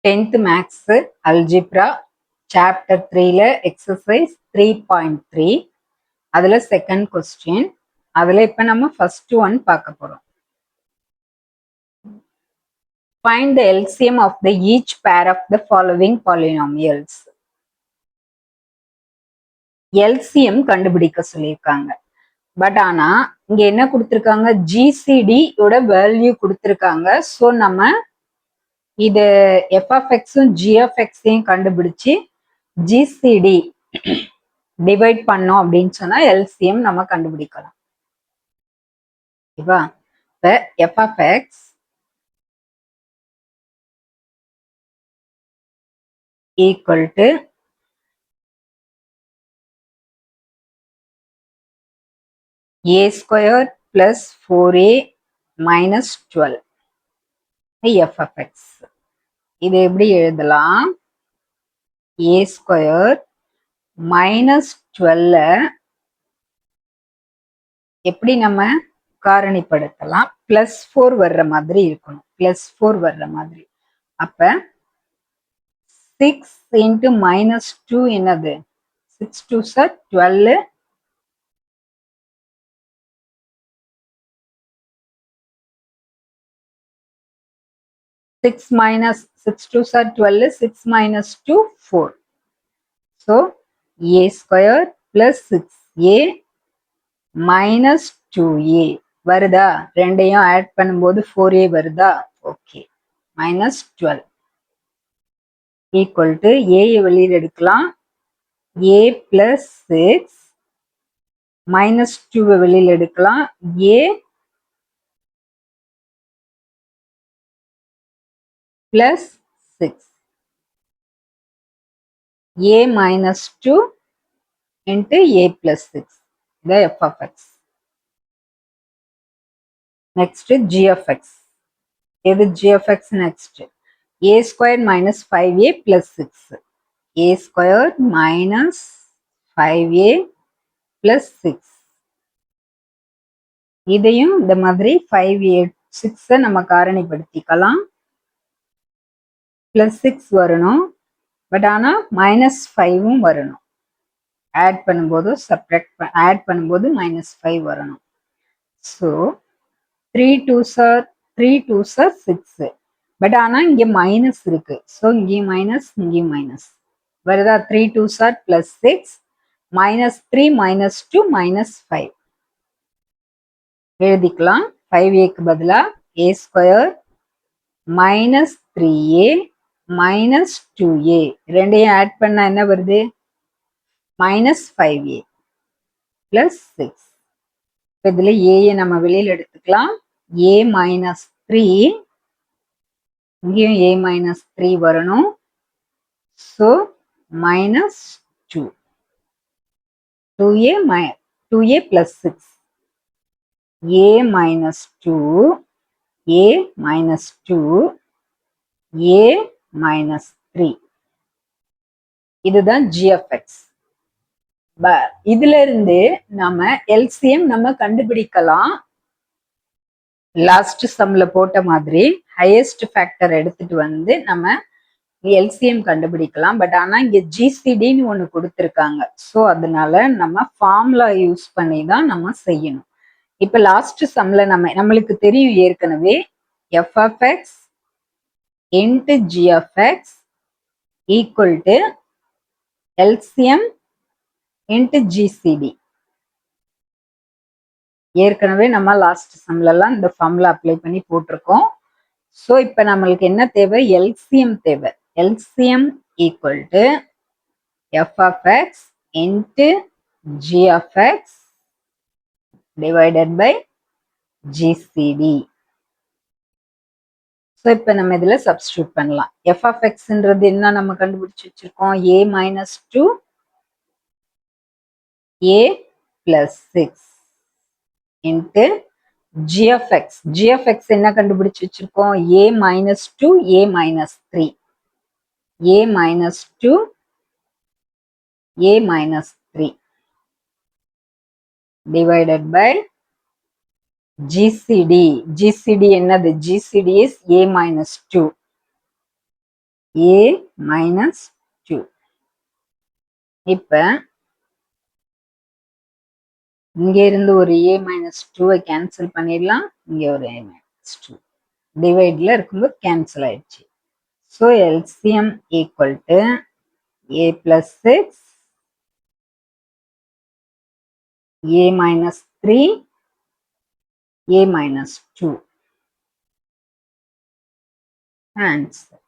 10th Maths Algebra Chapter 3ல Exercise 3.3 அதில் second question. அதில் இப்போ நம்ம ஃபர்ஸ்ட் ஒன் பார்க்க போகிறோம். Find the LCM of the each pair of the following polynomials. LCM கண்டுபிடிக்க சொல்லியிருக்காங்க. பட் ஆனால் இங்கே என்ன கொடுத்துருக்காங்க, ஜிசிடி யோட வேல்யூ கொடுத்துருக்காங்க. ஸோ நம்ம இது எஃப்எஃப்எக்ஸும் ஜிஎஃப்எக்ஸையும் கண்டுபிடிச்சி ஜிசிடி டிவைட் பண்ணோம் அப்படின்னு சொன்னா எல்சிஎம் நம்ம கண்டுபிடிக்கலாம். ஓகேவா? இப்போ FFX equal to A square plus 4a minus 12 FFX. இது எப்படி எழுதலாம்? ஏ ஸ்கொயர் மைனஸ் 12 எப்படி நம்ம காரணிப்படுத்தலாம்? பிளஸ் 4 வர்ற மாதிரி இருக்கணும். பிளஸ் 4 வர்ற மாதிரி. அப்ப 6 into minus 2 என்னது? 6 2s are 12. 6 minus 6 2s are 12. 6 minus 2 4. So a square plus 6a minus 2a வருதா? ரெண்டையும் ஆட் பண்ணும்போது 4a வருதா? Okay. minus 12 equal to a வெளியில் எடுக்கலாம். a plus 6 minus 2 வெளியில் எடுக்கலாம். a plus 6 a minus 2 into a plus 6 the f of x. Next g of x. இது g of x next. a squared minus 5a plus 6. a squared minus 5a plus 6. இதையும் இந்த மாதிரி 5a 6 நம்ம காரணிப்படுத்திக்கலாம். plus 6 வரணும். But ஆனா minus 5 வரணும். Add பண்ணும்போது subtract add பண்ணும்போது மைனஸ் 5 வரணும். So 3 2s are 6. பட் ஆனா இங்க மைனஸ் இருக்கு. ஸோ இங்கேயும் மைனஸ் இங்கேயும் மைனஸ் வருதா? 3 2s are plus 6 minus 3 minus 2 minus 5 எழுதிக்கலாம். 5aக்கு பதிலா a square minus 3a minus 2a ரெண்டையும் ஆட் பண்ணா என்ன வருது? Minus 5a plus 6. இதுல ஏயை நம்ம வெளியில் எடுத்துக்கலாம். a மைனஸ் 3 இங்கேயும் a மைனஸ் 3 வரணும். So minus 2 2a plus 6 a minus 2 a minus 2 a minus 3 இதுதான் g of x. இதுல இருந்து நம்ம எல்சிஎம் நம்ம கண்டுபிடிக்கலாம். லாஸ்ட் சம்ல போட்ட மாதிரி ஹையஸ்ட் ஃபேக்டர் எடுத்துட்டு வந்து நம்ம எல்சிஎம் கண்டுபிடிக்கலாம். பட் ஆனா இங்க ஜிசிடின்னு ஒண்ணு கொடுத்துருக்காங்க. ஸோ அதனால நம்ம ஃபார்முலா யூஸ் பண்ணி தான் நம்ம செய்யணும். இப்ப லாஸ்ட் சம்ல நம்மளுக்கு தெரியும் ஏற்கனவே f of x into g of x equal to LCM into GCD. ஏற்கனவே நம்ம லாஸ்ட் சம்லலாம் இந்த ஃபார்முலா அப்ளை பண்ணி போட்டிருக்கோம். ஸோ இப்போ நம்மளுக்கு என்ன தேவை? எல்சிஎம் தேவை. LCM equal to f of x into g of x divided by GCD. So இப்போ நம்ம இதில் சப்ஸ்டியூட் பண்ணலாம். f of xன்றது என்ன நம்ம கண்டுபிடிச்சு வச்சிருக்கோம்? a minus 2 a plus 6 into g of x. g of x என்ன கண்டுபிடிச்சு வச்சிருக்கோம்? a minus 2 a minus 3 a minus 2 a minus 3 divided by GCD. GCD என்னது? GCD is a minus 2. a minus 2. இப்ப இங்க இருந்து ஒரு a minus 2 கேன்சல் பண்ணிடலாம். இங்க ஒரு a minus 2 டிவைட்ல இருக்கும்போது கேன்சல் ஆயிடுச்சு. So LCM equal to a plus 6, a minus 3, a minus 2. Answer.